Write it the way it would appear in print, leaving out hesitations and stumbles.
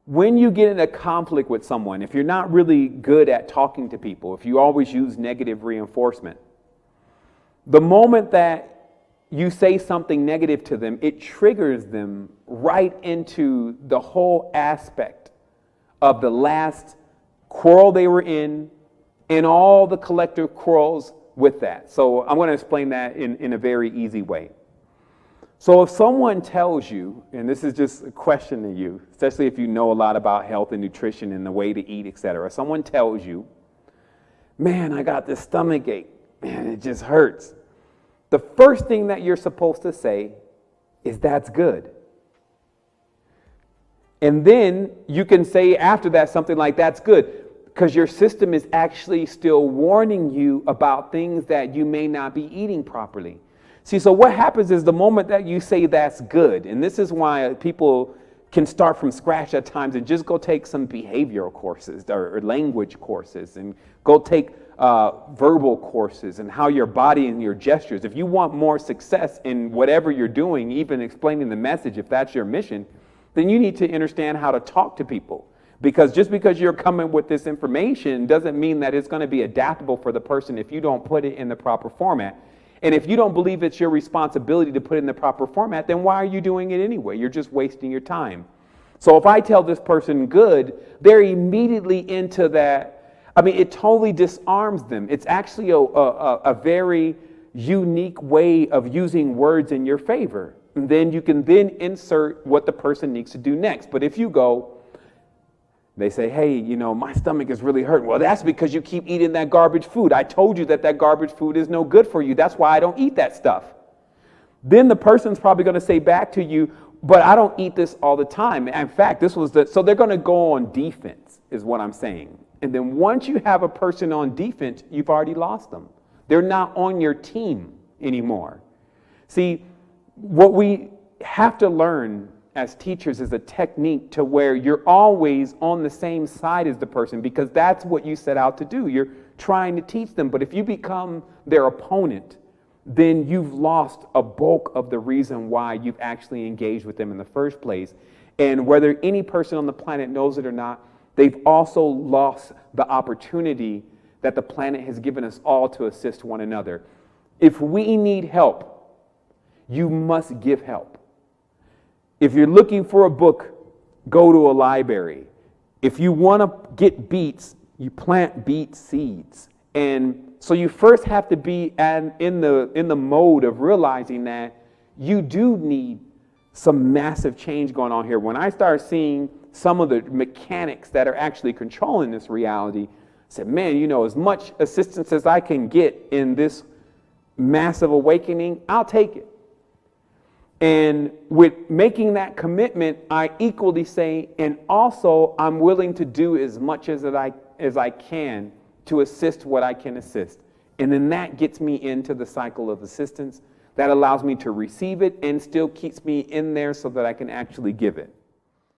when you get in a conflict with someone, if you're not really good at talking to people, if you always use negative reinforcement, the moment that you say something negative to them, it triggers them right into the whole aspect of the last quarrel they were in and all the collective quarrels with that. So I'm going to explain that in a very easy way. So if someone tells you, and this is just a question to you, especially if you know a lot about health and nutrition and the way to eat, etc. Someone tells you, man, I got this stomach ache, man, it just hurts. The first thing that you're supposed to say is that's good. And then you can say after that something like that's good, because your system is actually still warning you about things that you may not be eating properly. See, so what happens is the moment that you say that's good, and this is why people can start from scratch at times and just go take some behavioral courses or language courses and go take verbal courses and how your body and your gestures. If you want more success in whatever you're doing, even explaining the message, if that's your mission, then you need to understand how to talk to people. Because just because you're coming with this information doesn't mean that it's going to be adaptable for the person if you don't put it in the proper format. And if you don't believe it's your responsibility to put it in the proper format, then why are you doing it anyway? You're just wasting your time. So if I tell this person good, they're immediately into that. I mean, it totally disarms them. It's actually a very unique way of using words in your favor. And then you can then insert what the person needs to do next. But if you go, they say, hey, you know, my stomach is really hurting. Well, that's because you keep eating that garbage food. I told you that garbage food is no good for you. That's why I don't eat that stuff. Then the person's probably going to say back to you, but I don't eat this all the time. In fact, so they're going to go on defense is what I'm saying. And then once you have a person on defense, you've already lost them. They're not on your team anymore. See, what we have to learn as teachers is a technique to where you're always on the same side as the person, because that's what you set out to do. You're trying to teach them. But if you become their opponent, then you've lost a bulk of the reason why you've actually engaged with them in the first place. And whether any person on the planet knows it or not, they've also lost the opportunity that the planet has given us all to assist one another. If we need help, you must give help. If you're looking for a book, go to a library. If you want to get beets, you plant beet seeds. And so you first have to be in the mode of realizing that you do need some massive change going on here. When I start seeing some of the mechanics that are actually controlling this reality, I said, man, you know, as much assistance as I can get in this massive awakening, I'll take it. And with making that commitment, I equally say, and also I'm willing to do as much as I can to assist what I can assist. And then that gets me into the cycle of assistance that allows me to receive it and still keeps me in there so that I can actually give it.